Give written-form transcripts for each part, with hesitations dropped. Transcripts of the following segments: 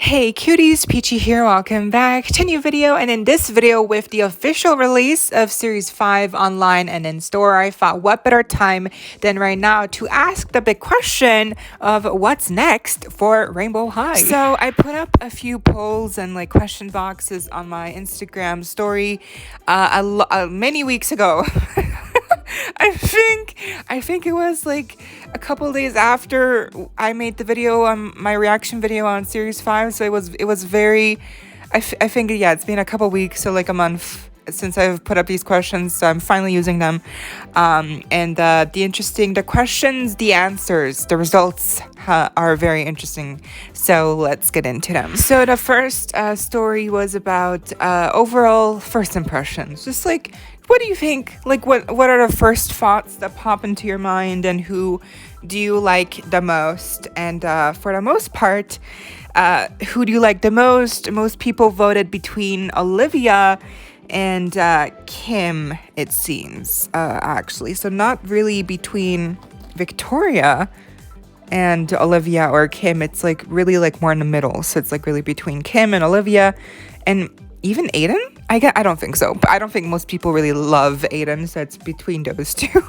Hey cuties, PeachY here, welcome back to a new video. And in this video, with the official release of Series 5 online and in store, I thought what better time than right now to ask the big question of what's next for Rainbow High. So I put up a few polls and like question boxes on my Instagram story many weeks ago. I think it was like a couple days after I made the video on my reaction video on Series 5, so it was very I think it's been a couple weeks, so like a month since I've put up these questions, so I'm finally using them. The questions, the answers, the results are very interesting, so let's get into them. So the first story was about overall first impressions, just like what do you think? Like, what are the first thoughts that pop into your mind, and who do you like the most? And for the most part, who do you like the most? Most people voted between Olivia and Kim, it seems, actually. So not really between Victoria and Olivia or Kim. It's like really like more in the middle. So it's like really between Kim and Olivia, and even Aiden. I don't think so, but I don't think most people really love Aiden, so it's between those two.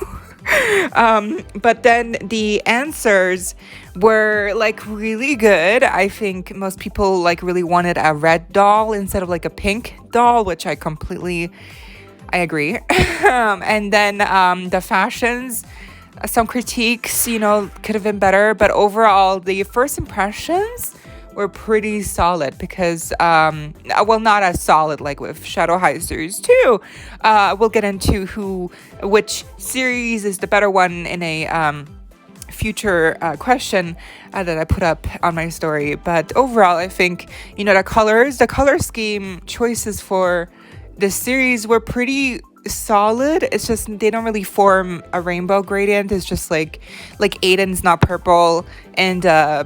But then the answers were like really good. I think most people like really wanted a red doll instead of like a pink doll, which I agree. And then the fashions, some critiques, could have been better, but overall the first impressions were pretty solid because, not as solid like with Shadow High Series 2. We'll get into which series is the better one in a future question that I put up on my story. But overall, I think, the color scheme choices for this series were pretty solid. It's just they don't really form a rainbow gradient. It's just like Aiden's not purple and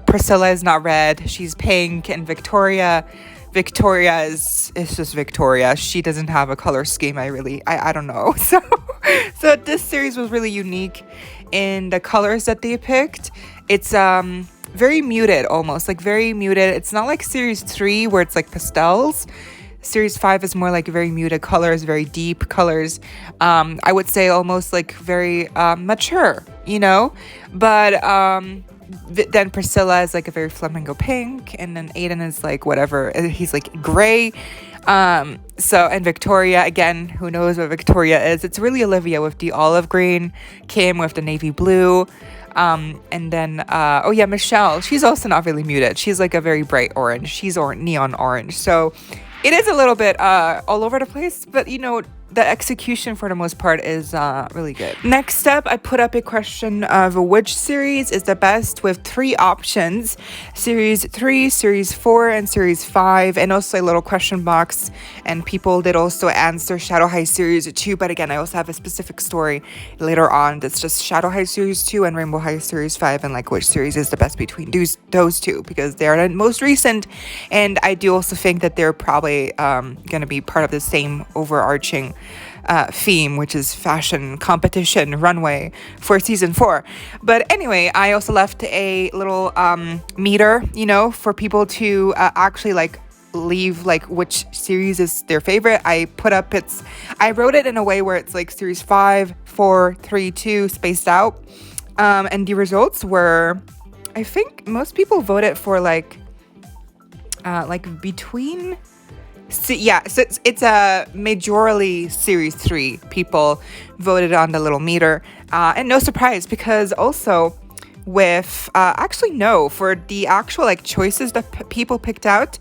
Priscilla is not red, she's pink, and Victoria is just Victoria. She doesn't have a color scheme. I don't know. So this series was really unique in the colors that they picked. It's very muted, almost like very muted. It's not like Series 3 where it's like pastels. Series 5 is more like very muted colors, very deep colors. I would say almost like very mature, But then Priscilla is like a very flamingo pink, and then Aiden is like whatever. He's like gray. And Victoria, again, who knows what Victoria is? It's really Olivia with the olive green, Kim with the navy blue. And then Michelle, she's also not really muted. She's like a very bright orange. She's neon orange. So it is a little bit all over the place, but the execution for the most part is really good. Next up, I put up a question of which series is the best with 3 options: Series 3, Series 4, and Series 5, and also a little question box. And people did also answer Shadow High Series 2, but again, I also have a specific story later on that's just Shadow High Series 2 and Rainbow High Series 5, and like which series is the best between those two, because they are the most recent. And I do also think that they're probably going to be part of the same overarching theme, which is fashion competition runway for season 4. But anyway, I also left a little meter, for people to actually like leave like which series is their favorite. I wrote it in a way where it's like Series 5, 4, 3, 2 spaced out, and the results were, I think most people voted for like between. So it's a majorly Series 3 people voted on the little meter, and no surprise, because also with for the actual like choices that people picked out,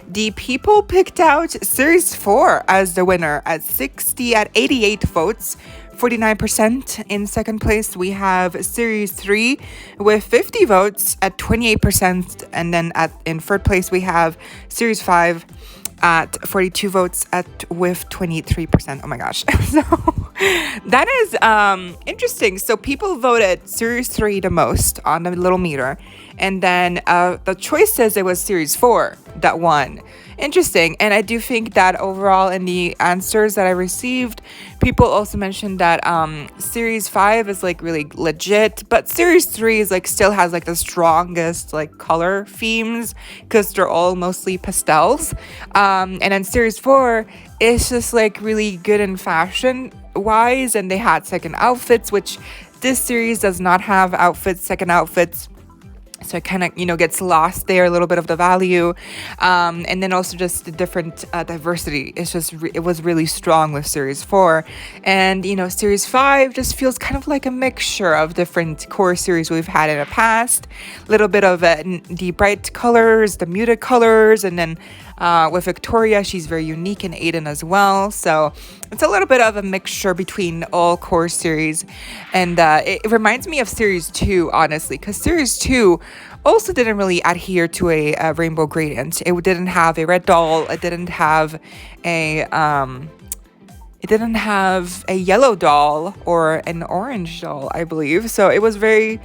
the people picked out Series 4 as the winner at 88 votes. 49%. In second place, we have Series 3 with 50 votes at 28%, and then in third place we have Series 5 at 42 votes with 23%. Oh my gosh. So that is interesting. So people voted Series 3 the most on the little meter, And then the choice says it was Series 4 that won. Interesting. And I do think that overall in the answers that I received, people also mentioned that Series 5 is like really legit, but Series 3 is like still has like the strongest like color themes because they're all mostly pastels. And then Series 4 is just like really good in fashion wise, and they had second outfits, which this series does not have second outfits. So it kind of, gets lost there, a little bit of the value. And then also just the different diversity. It's just, it was really strong with Series 4. And, Series 5 just feels kind of like a mixture of different core series we've had in the past. A little bit of the bright colors, the muted colors, and then with Victoria, she's very unique, and Aiden as well. So it's a little bit of a mixture between all core series. And it reminds me of Series 2, honestly, because Series 2 also didn't really adhere to a rainbow gradient. It didn't have a red doll. It didn't have a yellow doll or an orange doll, I believe. So it was very,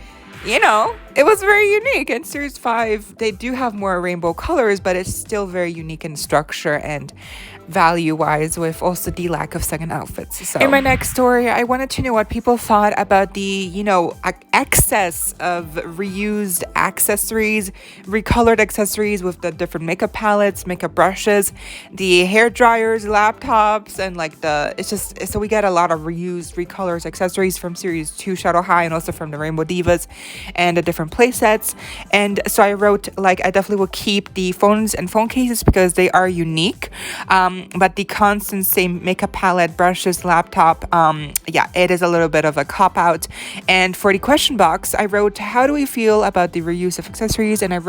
it was very unique. And Series 5, they do have more rainbow colors, but it's still very unique in structure and value-wise, with also the lack of second outfits. So in my next story, I wanted to know what people thought about the, excess of reused accessories, recolored accessories with the different makeup palettes, makeup brushes, the hair dryers, laptops, and like so we get a lot of reused, recolored accessories from Series 2 Shadow High, and also from the Rainbow Divas and the different play sets. And so I wrote, I definitely will keep the phones and phone cases because they are unique. But the constant same makeup palette, brushes, laptop, it is a little bit of a cop-out. And for the question box, I wrote, how do we feel about the reuse of accessories? And I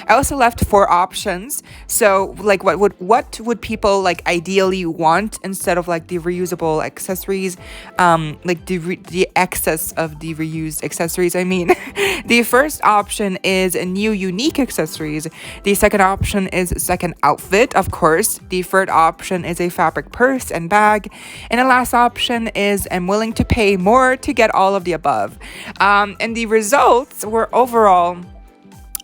also left 4 options. So, what would people, ideally want instead of, the reusable accessories? The excess of the reused accessories, I mean. The first option is new unique accessories. The second option is second outfit, of course. The third option is a fabric purse and bag. And the last option is I'm willing to pay more to get all of the above. And the results were overall,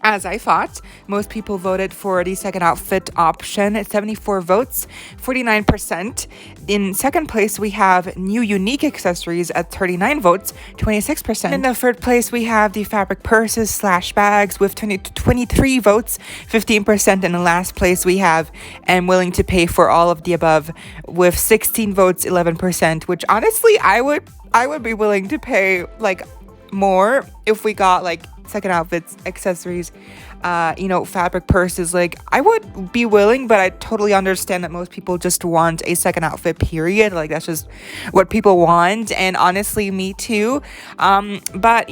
as I thought. Most people voted for the second outfit option at 74 votes, 49%. In second place, we have new unique accessories at 39 votes, 26%. In the third place, we have the fabric purses / bags with 23 votes, 15%. And in the last place, we have I'm willing to pay for all of the above with 16 votes, 11%, which honestly, I would be willing to pay more if we got second outfits, accessories, fabric purses. I would be willing, but I totally understand that most people just want a second outfit, period. That's just what people want. And honestly, me too. But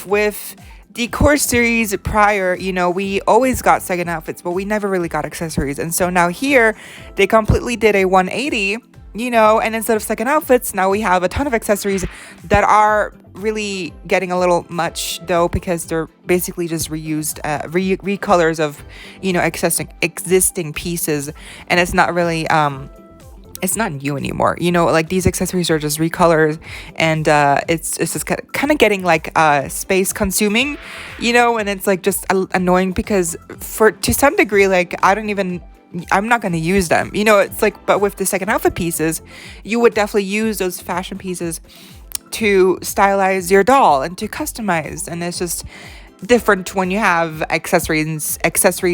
with the core series prior, we always got second outfits, but we never really got accessories. And so now here, they completely did a 180, and instead of second outfits, now we have a ton of accessories that are really getting a little much, though, because they're basically just reused recolors of existing pieces, and it's not really it's not new anymore. These accessories are just recolors, and it's just kind of getting space consuming, and it's just annoying because to some degree, I'm not going to use them. It's but with the second outfit pieces, you would definitely use those fashion pieces to stylize your doll and to customize. And it's just different when you have accessories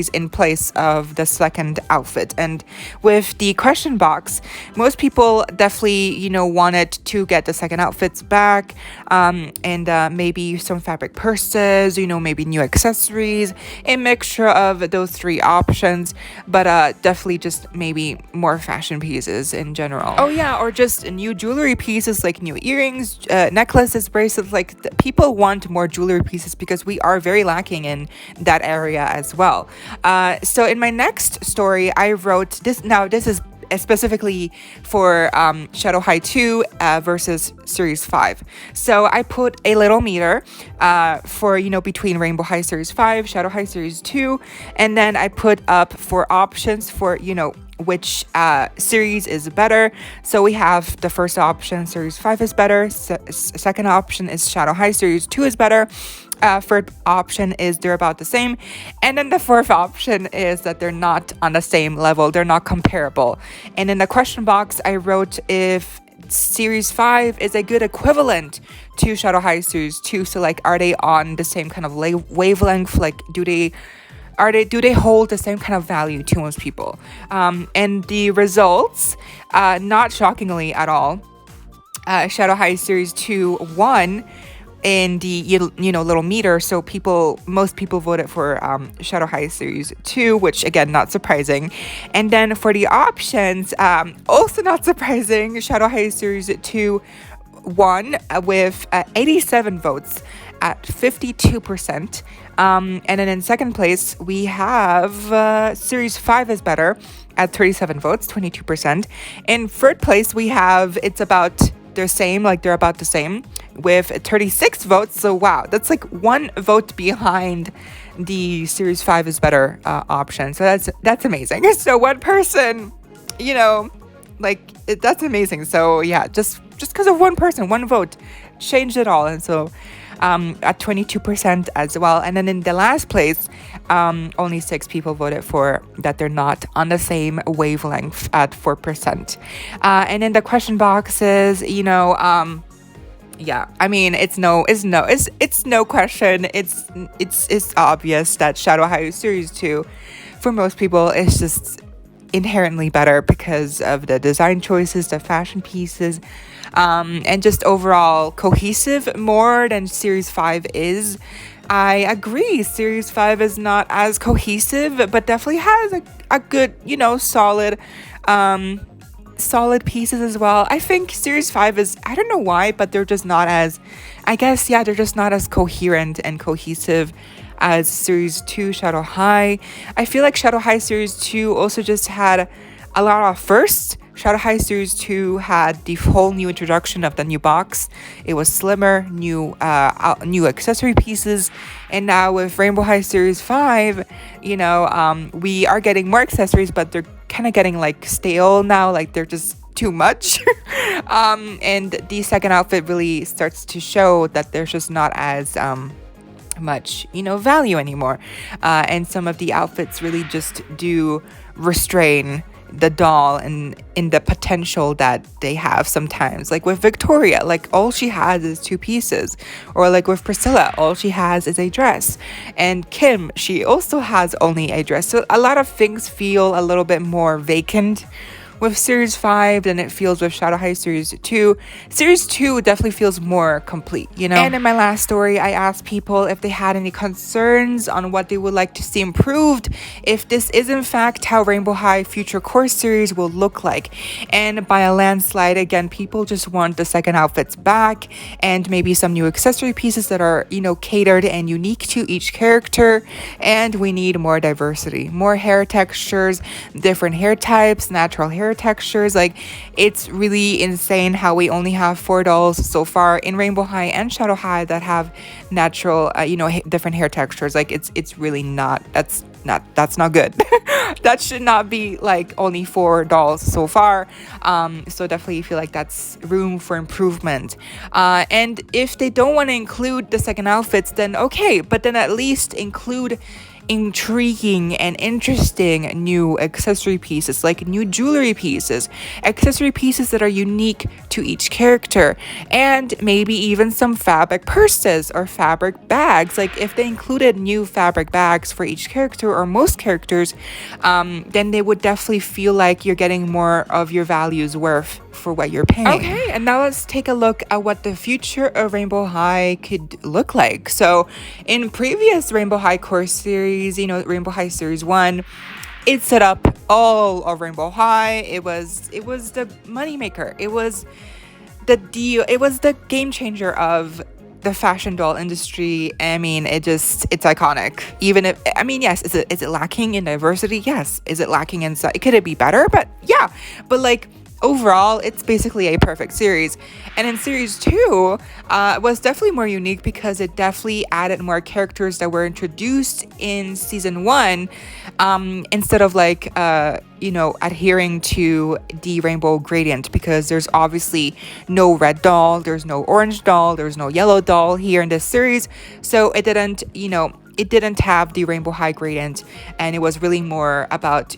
in place of the second outfit. And with the question box, most people definitely wanted to get the second outfits back, and maybe some fabric purses, maybe new accessories, a mixture of those 3 options, but definitely just maybe more fashion pieces in general. Oh yeah, or just new jewelry pieces, like new earrings, necklaces, bracelets. People want more jewelry pieces because we are very lacking in that area as well. So in my next story, I wrote this. Now this is specifically for Shadow High 2 versus Series 5. So I put a little meter for between Rainbow High Series 5, Shadow High Series 2, and then I put up 4 options for which series is better. So we have the first option, Series 5 is better. Second option is Shadow High Series 2 is better. Third option is they're about the same. And then the fourth option is that they're not on the same level. They're not comparable. And in the question box, I wrote if Series 5 is a good equivalent to Shadow High Series 2. So like, are they on the same kind of wavelength? Like, do they hold the same kind of value to most people? And the results, not shockingly at all, Shadow High Series 2 won in the little meter. So most people voted for Shadow High Series 2, which again, not surprising. And then for the options, also not surprising, Shadow High Series 2 won with 87 votes at 52%. And then in second place, we have Series 5 is better at 37 votes, 22%. In third place, we have they're about the same with 36 votes. So wow, that's like 1 vote behind the Series 5 is better option. So that's amazing. So one person, that's amazing. So yeah, just because of one person, 1 vote changed it all. And so at 22% as well. And then in the last place, only 6 people voted for that they're not on the same wavelength at 4%. And in the question boxes, yeah, I mean, it's no question. It's obvious that Shadow High Series 2 for most people is just inherently better because of the design choices, the fashion pieces, and just overall cohesive more than Series 5 is. I agree, Series 5 is not as cohesive, but definitely has a good, solid pieces as well. I think Series 5 is, I don't know why, but they're just not as, they're just not as coherent and cohesive as Series 2 Shadow High. I feel like Shadow High Series 2 also just had a lot of firsts. Shadow High Series 2 had the whole new introduction of the new box. It was slimmer, new accessory pieces. And now with Rainbow High Series 5, we are getting more accessories, but they're kind of getting like stale now. Like they're just too much. And the second outfit really starts to show that there's just not as much value anymore. And some of the outfits really just do restrain the doll and in the potential that they have sometimes. Like with Victoria, like all she has is 2 pieces. Or like with Priscilla, all she has is a dress. And Kim, she also has only a dress. So a lot of things feel a little bit more vacant with Series 5 than it feels with Shadow High Series 2. Series 2 definitely feels more complete, And in my last story, I asked people if they had any concerns on what they would like to see improved, if this is in fact how Rainbow High Future Course Series will look like. And by a landslide, again, people just want the second outfits back and maybe some new accessory pieces that are, catered and unique to each character. And we need more diversity, more hair textures, different hair types, natural hair textures. Like, it's really insane how we only have 4 dolls so far in Rainbow High and Shadow High that have natural different hair textures. Like, it's really not, that's not good. That should not be like only 4 dolls so far. So definitely feel like that's room for improvement. And if they don't want to include the second outfits, then okay, but then at least include intriguing and interesting new accessory pieces, like new jewelry pieces, accessory pieces that are unique to each character, and maybe even some fabric purses or fabric bags. Like if they included new fabric bags for each character or most characters, then they would definitely feel like you're getting more of your value's worth for what you're paying. Okay, and now let's take a look at what the future of Rainbow High could look like. So in previous Rainbow High course series, Rainbow High Series 1, it set up all of Rainbow High. It was the moneymaker. It was the deal. It was the game changer of the fashion doll industry. I mean, it's iconic. Even if, yes, is it lacking in diversity? Yes. Is it lacking in size? Could it be better? But yeah, but like, overall, it's basically a perfect series. And in series two, it was definitely more unique because it definitely added more characters that were introduced in season one, instead of like, adhering to the rainbow gradient, because there's obviously no red doll, there's no orange doll, there's no yellow doll here in this series. So it didn't have the rainbow high gradient, and it was really more about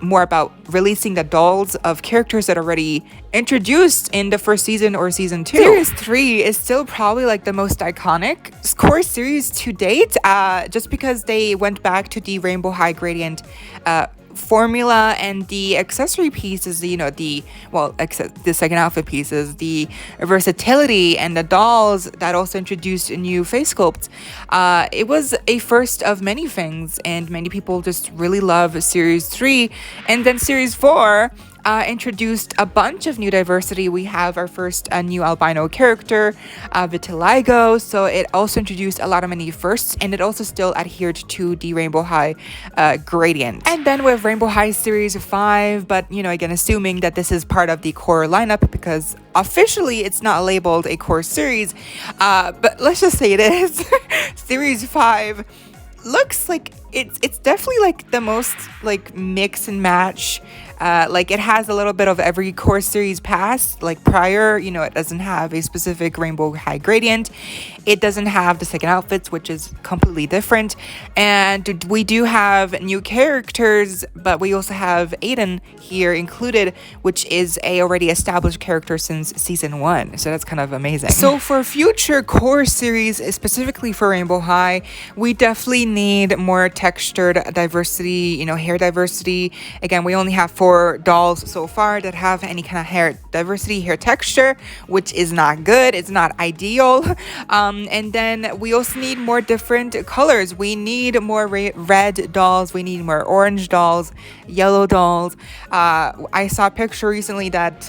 more about releasing the dolls of characters that are already introduced in the first season or season two. Series 3 is still probably like the most iconic core series to date, just because they went back to the rainbow high gradient formula, and the accessory pieces, the second outfit pieces, the versatility, and the dolls that also introduced new face sculpts. It was a first of many things, and many people just really love series 3. And then series 4 introduced a bunch of new diversity. We have our first new albino character, Vitiligo. So it also introduced a lot of many firsts, and it also still adhered to the Rainbow High gradient. And then with Rainbow High Series 5, but again, assuming that this is part of the core lineup, because officially it's not labeled a core series, but let's just say it is. Series 5 looks like it's definitely like the most like mix and match. Like it has a little bit of every core series past, like prior. It doesn't have a specific rainbow high gradient. It doesn't have the second outfits, which is completely different. And we do have new characters, but we also have Aiden here included, which is a already established character since season 1. So that's kind of amazing. So for future core series, specifically for Rainbow High, we definitely need more textured diversity, hair diversity. Again, we only have 4 dolls so far that have any kind of hair diversity, hair texture, which is not good. It's not ideal. And then we also need more different colors. We need more red dolls. We need more orange dolls, yellow dolls. I saw a picture recently that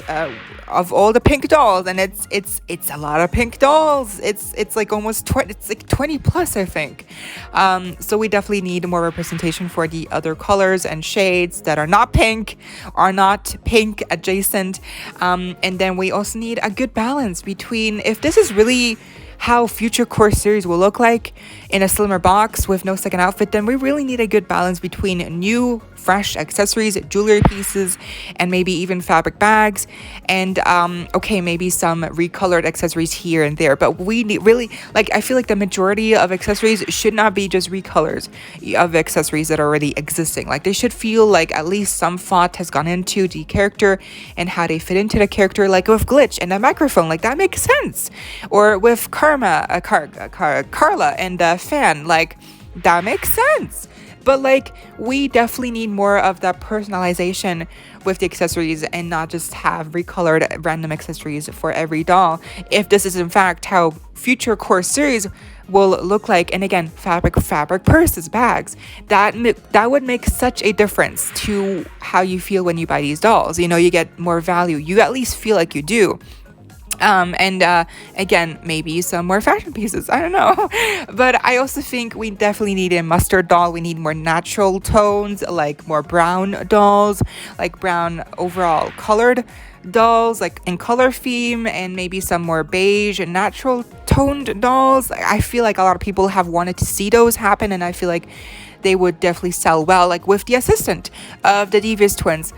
of all the pink dolls, and it's a lot of pink dolls. It's like almost 20. It's like 20 plus, I think. So we definitely need more representation for the other colors and shades that are not pink, are not pink adjacent. And then we also need a good balance between, if this is really how future core series will look like in a slimmer box with no second outfit, then we really need a good balance between new fresh accessories, jewelry pieces, and maybe even fabric bags, and maybe some recolored accessories here and there. But we need really, I feel like the majority of accessories should not be just recolors of accessories that are already existing. Like they should feel like at least some thought has gone into the character and how they fit into the character, like with Glitch and a microphone, like that makes sense. Or with Carla and Fan, like that makes sense. But we definitely need more of that personalization with the accessories, and not just have recolored random accessories for every doll. If this is in fact how future core series will look like, and again, fabric purses, bags, that would make such a difference to how you feel when you buy these dolls. You get more value. You at least feel like you do. Again, maybe some more fashion pieces. I don't know. But I also think we definitely need a mustard doll. We need more natural tones, like more brown dolls, like brown overall colored dolls, like in color theme, and maybe some more beige and natural toned dolls. I feel like a lot of people have wanted to see those happen, and I feel like they would definitely sell well, like with the assistant of the Devious Twins.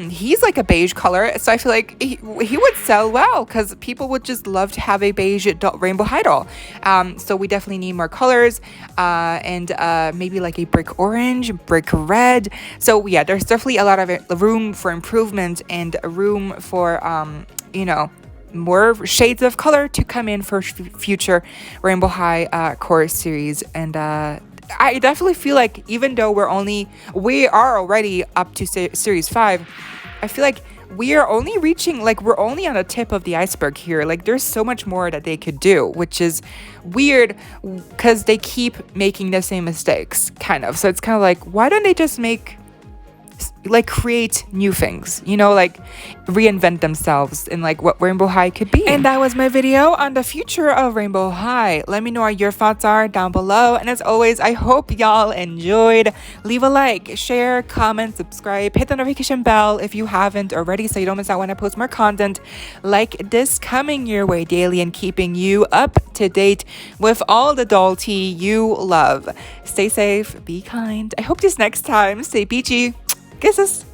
He's like a beige color, so I feel like he would sell well, because people would just love to have a beige rainbow high doll. So we definitely need more colors, and maybe like a brick orange, brick red. So yeah, there's definitely a lot of room for improvement, and room for more shades of color to come in for future Rainbow High core series. And I definitely feel like even though we are already up to series 5, I feel like we are only reaching, we're only on the tip of the iceberg here. There's so much more that they could do, which is weird because they keep making the same mistakes, kind of. So it's kind of like, why don't they just make like create new things, you know, like reinvent themselves in like what Rainbow High could be. And that was my video on the future of Rainbow High. Let me know what your thoughts are down below. And as always, I hope y'all enjoyed. Leave a like, share, comment, subscribe, hit the notification bell if you haven't already so you don't miss out when I post more content like this coming your way daily and keeping you up to date with all the doll tea you love. Stay safe, be kind. I hope this next time. Stay peachy. Kisses.